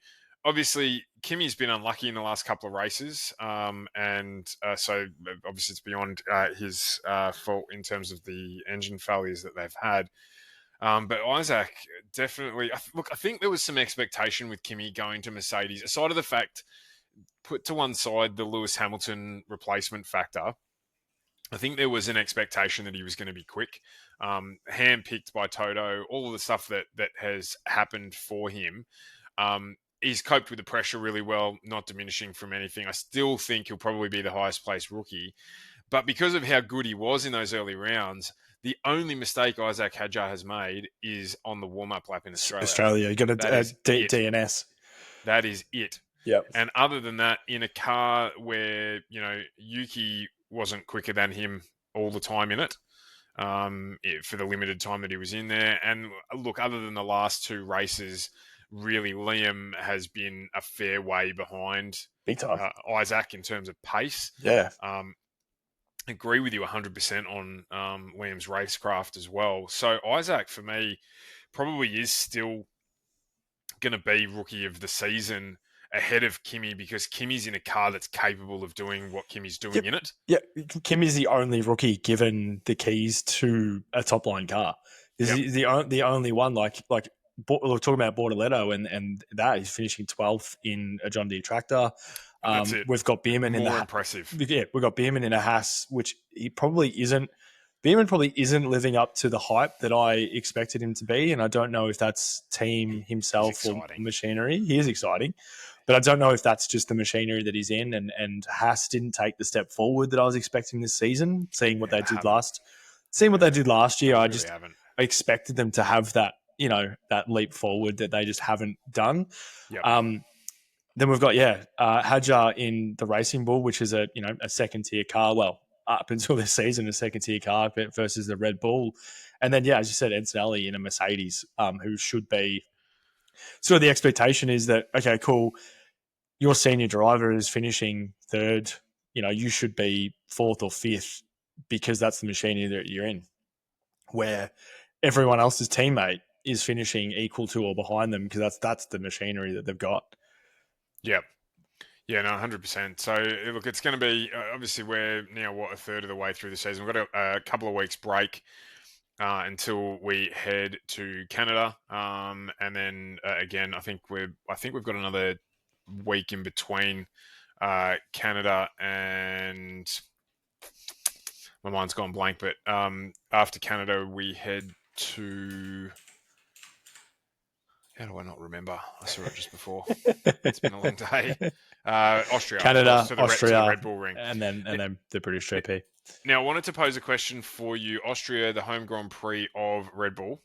obviously, Kimi's been unlucky in the last couple of races, and so obviously it's beyond his fault in terms of the engine failures that they've had. But Isaac, definitely, I think there was some expectation with Kimi going to Mercedes, aside of the fact, put to one side the Lewis Hamilton replacement factor. I think there was an expectation that he was going to be quick, hand-picked by Toto, all of the stuff that has happened for him. He's coped with the pressure really well, not diminishing from anything. I still think he'll probably be the highest placed rookie. But because of how good he was in those early rounds, the only mistake Isaac Hadjar has made is on the warm-up lap in Australia. You got a DNS. That is it. Yep. And other than that, in a car where, Yuki wasn't quicker than him all the time in it, for the limited time that he was in there. And look, other than the last 2 races, really, Liam has been a fair way behind big time. Isaac in terms of pace. Yeah. Um, agree with you 100% on Liam's racecraft as well. So Isaac, for me, probably is still going to be rookie of the season ahead of Kimi because Kimi's in a car that's capable of doing what Kimi's doing Yep. in it. Yeah, Kim is the only rookie given the keys to a top line car. This Yep. is the only one. We're talking about Bortoletto and that he's finishing 12th in a John Deere tractor. That's it. We've got Bierman in More the impressive. yeah, we've got Bierman in a Haas, which he probably isn't. Bierman probably isn't living up to the hype that I expected him to be, and I don't know if that's team himself or machinery. He is exciting, but I don't know if that's just the machinery that he's in. And Haas didn't take the step forward that I was expecting this season. Seeing what they did last year, I expected them to have that that leap forward that they just haven't done. Yep. Then we've got Hadjar in the Racing Bull, which is a second tier car. Well, up until this season, a second tier car versus the Red Bull, and then as you said, Antonelli in a Mercedes, who should be. So the expectation is that okay, cool. Your senior driver is finishing third. You should be fourth or fifth because that's the machinery that you're in. Where everyone else's teammate is finishing equal to or behind them because that's the machinery that they've got. Yep. Yeah, no, 100%. So, look, it's going to be, obviously, we're now, a third of the way through the season. We've got a couple of weeks break until we head to Canada. And then, again, I think we've got another week in between Canada and... My mind's gone blank, but after Canada, we head to... How do I not remember? I saw it just before. It's been a long day. Austria, Canada, to the Austria, Red Bull Ring, and then the British GP. Now, I wanted to pose a question for you. Austria, the home Grand Prix of Red Bull.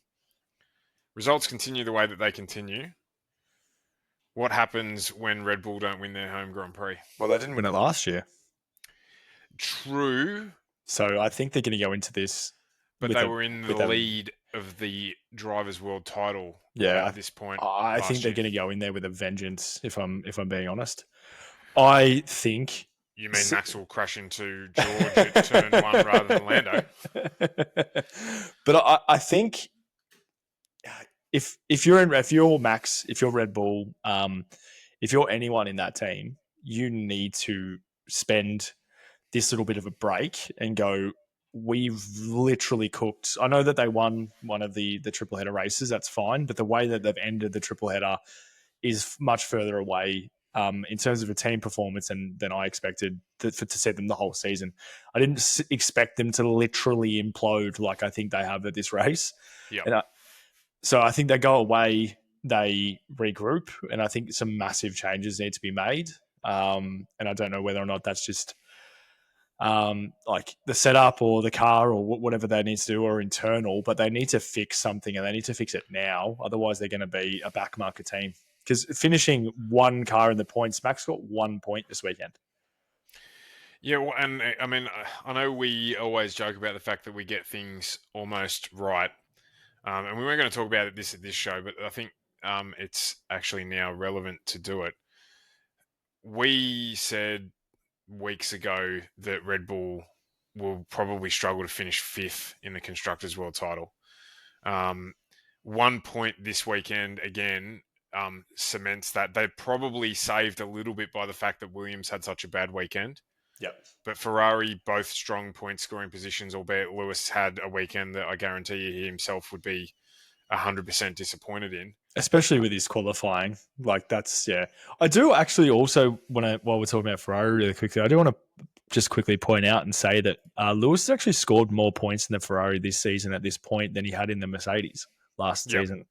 Results continue the way that they continue. What happens when Red Bull don't win their home Grand Prix? Well, they didn't win it last year. True. So I think they're going to go into this. But they were in the lead of the Drivers' World title at this point. I think they're going to go in there with a vengeance, if I'm being honest. I think... You mean Max will crash into George at turn one rather than Lando? But I think if you're Max, if you're Red Bull, if you're anyone in that team, you need to spend this little bit of a break and go, we've literally cooked. I know that they won one of the triple header races. That's fine. But the way that they've ended the triple header is much further away in terms of a team performance than I expected to see them the whole season. I didn't expect them to literally implode like I think they have at this race. Yeah. So I think they go away, they regroup, and I think some massive changes need to be made. And I don't know whether or not that's just like the setup or the car or whatever they need to do or internal, but they need to fix something and they need to fix it now. Otherwise, they're going to be a backmarker team. Because finishing one car in the points, Max got 1 point this weekend. Yeah, well, and I mean, I know we always joke about the fact that we get things almost right. And we weren't going to talk about this at this show, but I think it's actually now relevant to do it. We said weeks ago that Red Bull will probably struggle to finish fifth in the Constructors' World title. 1 point this weekend, again, cements that. They probably saved a little bit by the fact that Williams had such a bad weekend. Yep. But Ferrari, both strong point scoring positions, albeit Lewis had a weekend that I guarantee you he himself would be 100% disappointed in. Especially with his qualifying. Like that's, yeah. I do actually also want to, while we're talking about Ferrari really quickly, I do want to just quickly point out and say that Lewis has actually scored more points in the Ferrari this season at this point than he had in the Mercedes last season.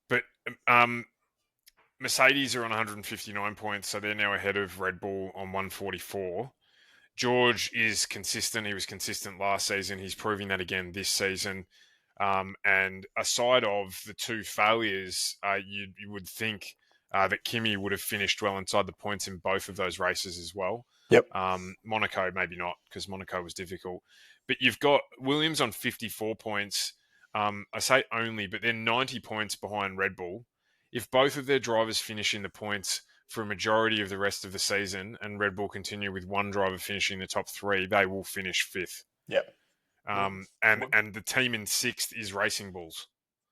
But Mercedes are on 159 points, so they're now ahead of Red Bull on 144. George is consistent. He was consistent last season. He's proving that again this season. And aside of the two failures, you would think that Kimi would have finished well inside the points in both of those races as well. Yep. Monaco, maybe not, because Monaco was difficult. But you've got Williams on 54 points. I say only, but they're 90 points behind Red Bull. If both of their drivers finish in the points for a majority of the rest of the season, and Red Bull continue with one driver finishing the top three, they will finish fifth. Yep. And the team in sixth is Racing Bulls.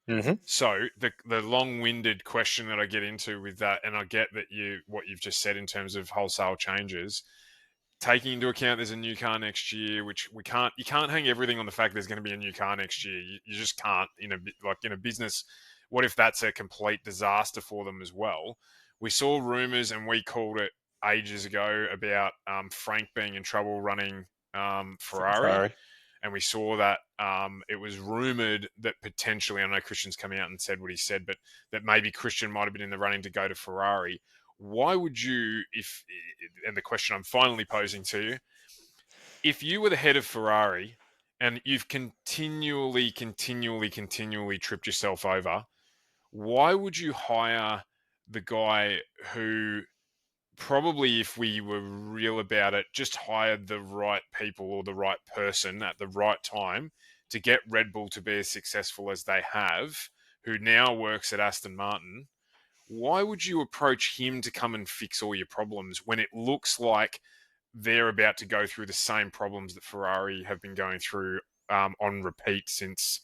Mm-hmm. So the long-winded question that I get into with that, and I get that what you've just said in terms of wholesale changes, taking into account there's a new car next year, which you can't hang everything on the fact there's going to be a new car next year. You just can't in a business. What if that's a complete disaster for them as well? We saw rumors and we called it ages ago about Frank being in trouble running Ferrari. And we saw that it was rumored that potentially, I know Christian's come out and said what he said, but that maybe Christian might have been in the running to go to Ferrari. Why would you, and the question I'm finally posing to you, if you were the head of Ferrari and you've continually tripped yourself over, why would you hire the guy who probably, if we were real about it, just hired the right people or the right person at the right time to get Red Bull to be as successful as they have, who now works at Aston Martin? Why would you approach him to come and fix all your problems when it looks like they're about to go through the same problems that Ferrari have been going through on repeat since,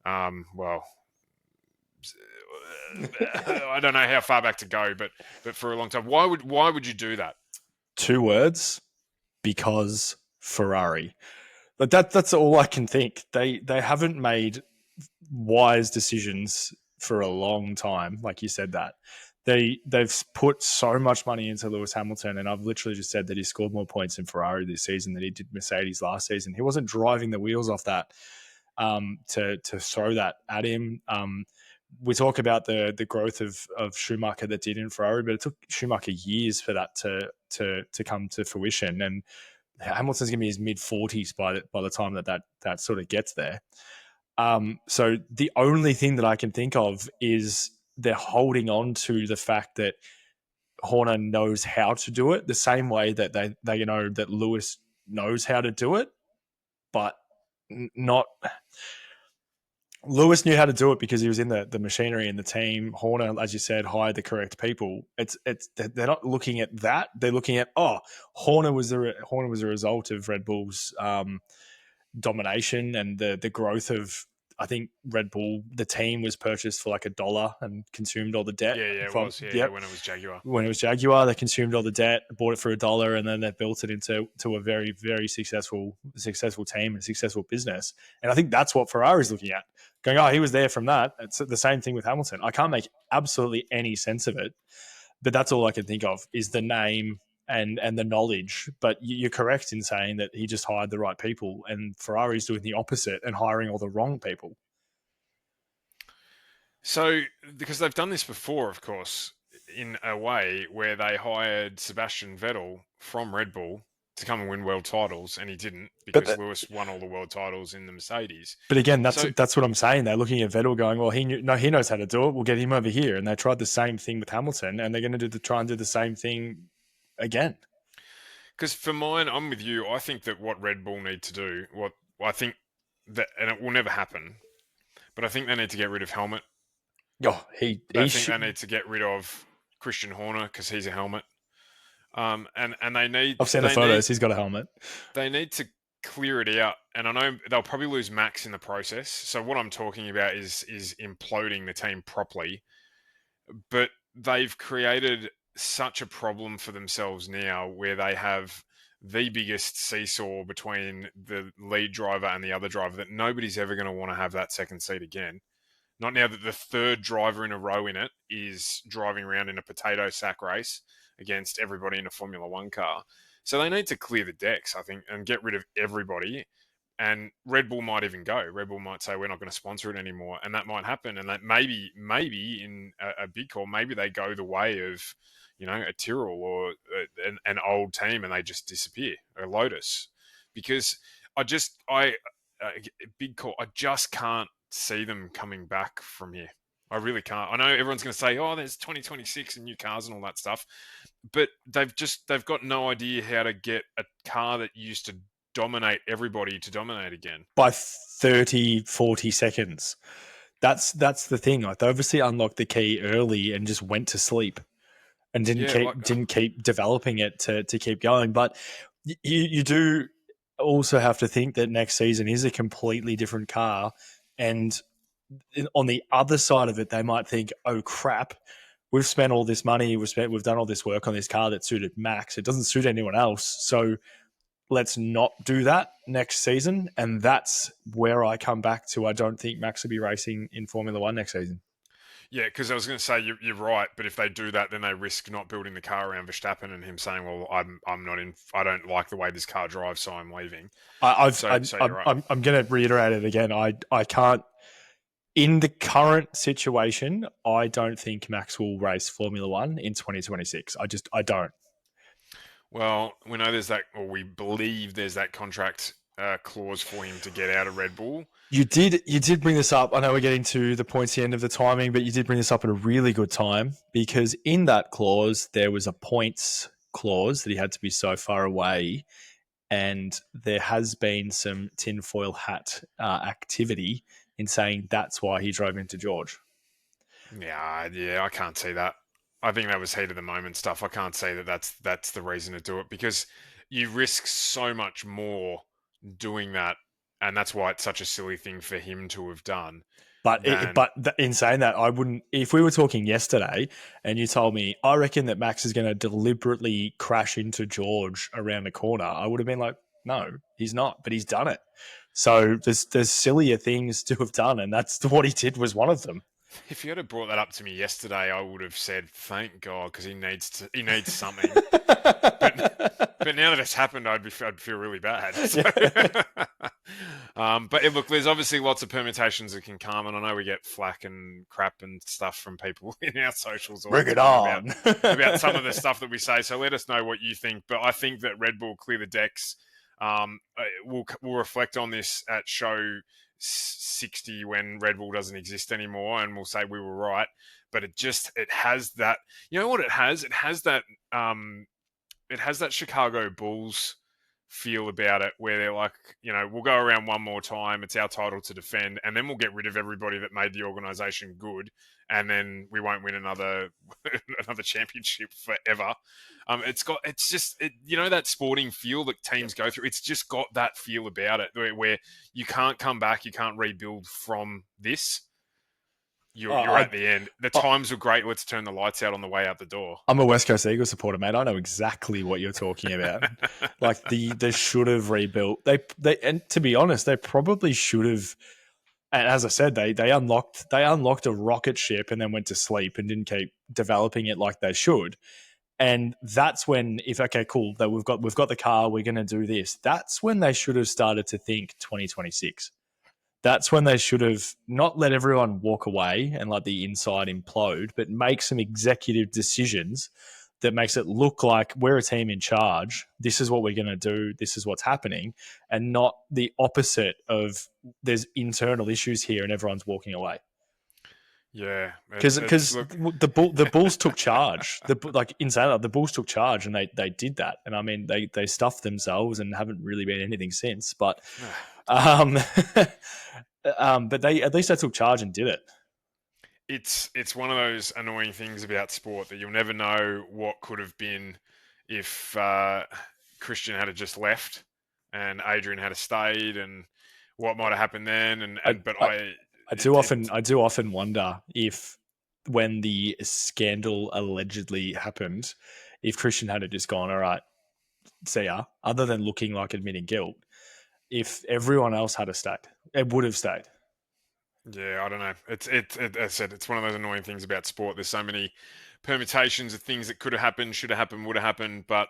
well, I don't know how far back to go, but for a long time. Why would you do that? 2 words: because Ferrari. But that's all I can think. They haven't made wise decisions for a long time. Like you said, that they've put so much money into Lewis Hamilton, and I've literally just said that he scored more points in Ferrari this season than he did Mercedes last season. He wasn't driving the wheels off that to throw that at him. We talk about the growth of Schumacher that did in Ferrari, but it took Schumacher years for that to come to fruition. And Hamilton's going to be in his mid-40s by the time that sort of gets there. So the only thing that I can think of is they're holding on to the fact that Horner knows how to do it the same way that they know that Lewis knows how to do it, but not. Lewis knew how to do it because he was in the machinery and the team. Horner, as you said, hired the correct people. They're not looking at that. They're looking at Horner was a result of Red Bull's domination and the growth of, I think Red Bull, the team was purchased for like $1 and consumed all the debt. It was. When it was Jaguar. When it was Jaguar, they consumed all the debt, bought it for $1, and then they built it into a very, very successful team and successful business. And I think that's what Ferrari's looking at. Going, he was there from that. It's the same thing with Hamilton. I can't make absolutely any sense of it, but that's all I can think of is the name and the knowledge. But you're correct in saying that he just hired the right people, and Ferrari's doing the opposite and hiring all the wrong people. So, because they've done this before, of course, in a way where they hired Sebastian Vettel from Red Bull to come and win world titles, and he didn't because Lewis won all the world titles in the Mercedes. But again, that's what I'm saying. They're looking at Vettel going, well, he knows how to do it. We'll get him over here. And they tried the same thing with Hamilton, and they're going to try and do the same thing again. Because for mine, I'm with you. I think that what Red Bull need to do, I think that, and it will never happen, but I think they need to get rid of Helmet. I think they need to get rid of Christian Horner because he's a helmet. And they need. I've seen the photos. He's got a helmet. They need to clear it out, and I know they'll probably lose Max in the process. So what I'm talking about is imploding the team properly. But they've created such a problem for themselves now, where they have the biggest seesaw between the lead driver and the other driver that nobody's ever going to want to have that second seat again. Not now that the third driver in a row in it is driving around in a potato sack race against everybody in a Formula One car. So they need to clear the decks, I think, and get rid of everybody. And Red Bull might even go. Red Bull might say, we're not going to sponsor it anymore. And that might happen. And that maybe in a big call, maybe they go the way of, a Tyrrell or an old team and they just disappear, or Lotus. Because big call, I just can't see them coming back from here. I really can't. I know everyone's going to say, there's 2026 and new cars and all that stuff, but they've got no idea how to get a car that used to dominate everybody to dominate again by 30, 40 seconds. That's the thing. Like, they obviously unlocked the key early and just went to sleep. and Yeah, like didn't keep developing it to keep going. But you do also have to think that next season is a completely different car, and on the other side of it, they might think, "Oh crap, we've spent all this money, we've done all this work on this car that suited Max. It doesn't suit anyone else, so let's not do that next season." And that's where I come back to. I don't think Max will be racing in Formula One next season. yeah, because I was going to say you're right, but if they do that, then they risk not building the car around Verstappen and him saying, "Well, I'm not in. I don't like the way this car drives, so I'm leaving." So you're right. I'm going to reiterate it again. I can't. In the current situation, I don't think Max will race Formula One in 2026. I don't. Well, we know there's that, or we believe there's that contract clause for him to get out of Red Bull. You did bring this up. I know we're getting to the pointy end of the timing, but you did bring this up at a really good time because in that clause there was a points clause that he had to be so far away, and there has been some tinfoil hat activity in saying that's why he drove into George. Yeah, I can't see that. I think that was heat of the moment stuff. I can't say that that's the reason to do it because you risk so much more doing that, and that's why it's such a silly thing for him to have done. Than In saying that, I wouldn't. If we were talking yesterday, and you told me, I reckon that Max is going to deliberately crash into George around the corner, I would have been like, no, he's not. But he's done it. So there's sillier things to have done, and that's what he did was one of them. if you had brought that up to me yesterday, I would have said, "Thank God," because he needs something. But now that it's happened, I'd feel really bad. So. But look, there's obviously lots of permutations that can come, and I know we get flack and crap and stuff from people in our socials all Bring the it time on. about some of the stuff that we say. So let us know what you think. But I think that Red Bull clear the decks. We'll reflect on this at show 60 when Red Bull doesn't exist anymore, and we'll say we were right. But it has that. You know what it has? It has that Chicago Bulls feel about it where they're like, we'll go around one more time. It's our title to defend. And then we'll get rid of everybody that made the organization good. And then we won't win another championship forever. That sporting feel that teams go through. It's just got that feel about it where you can't come back. You can't rebuild from this. You're at the end. The times were great. Let's turn the lights out on the way out the door. I'm a West Coast Eagles supporter, mate. I know exactly what you're talking about. Like they should have rebuilt. They and to be honest, they probably should have. And as I said, they unlocked a rocket ship and then went to sleep and didn't keep developing it like they should. And that's when, if okay, cool, that we've got the car, we're going to do this. That's when they should have started to think 2026. That's when they should have not let everyone walk away and let the inside implode, but make some executive decisions that makes it look like we're a team in charge. This is what we're going to do. This is what's happening, and not the opposite of there's internal issues here and everyone's walking away. Yeah, because the Bulls took charge. The Bulls took charge and they did that. And I mean, they stuffed themselves and haven't really been anything since. But but they at least they took charge and did it. It's one of those annoying things about sport that you'll never know what could have been if Christian had just left and Adrian had stayed, and what might have happened then. I do often wonder if when the scandal allegedly happened, if Christian had just gone, all right, see ya, other than looking like admitting guilt, if everyone else had stayed, it would have stayed. Yeah, I don't know. As I said, it's one of those annoying things about sport. There's so many permutations of things that could have happened, should have happened, would have happened, but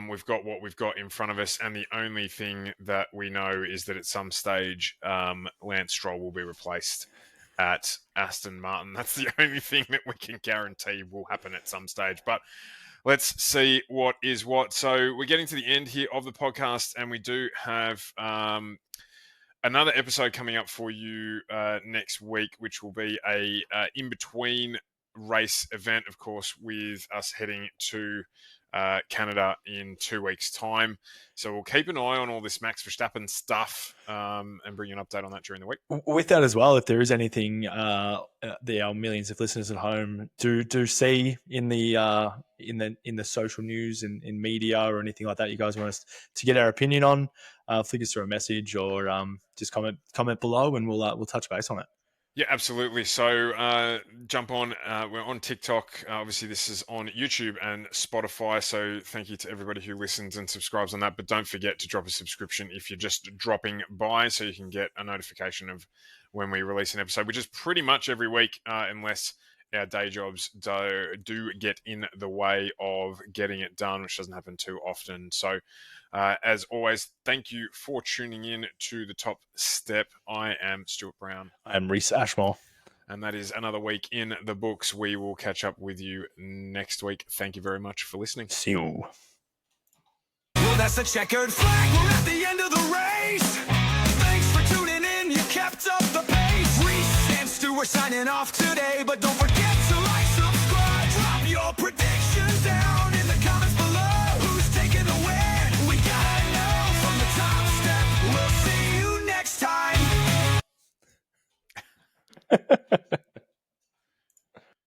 we've got what we've got in front of us, and the only thing that we know is that at some stage, Lance Stroll will be replaced at Aston Martin. That's the only thing that we can guarantee will happen at some stage, but let's see what is what. So we're getting to the end here of the podcast, and we do have another episode coming up for you next week, which will be a in-between race event, of course, with us heading to Canada in 2 weeks' time. So we'll keep an eye on all this Max Verstappen stuff and bring you an update on that during the week. With that as well, if there is anything our millions of listeners at home do see in the social news and in media or anything like that, you guys want us to get our opinion on, flick us through a message or just comment below, and we'll touch base on it. Yeah, absolutely. So jump on. We're on TikTok. Obviously, this is on YouTube and Spotify. So thank you to everybody who listens and subscribes on that. But don't forget to drop a subscription if you're just dropping by, so you can get a notification of when we release an episode, which is pretty much every week, unless our day jobs do get in the way of getting it done, which doesn't happen too often. So as always, thank you for tuning in to The Top Step. I am Stuart Brown. I'm Rhyss Ashmore. And that is another week in the books. We will catch up with you next week. Thank you very much for listening. See you. Well, that's a checkered flag. We're at the end of the race. Thanks for tuning in. You kept up the pace. Rhyss and Stu, we're signing off today. But don't forget to like, subscribe. Drop your predictions down in the comments below. Who's taking the win? We gotta know from the top step. We'll see you next time.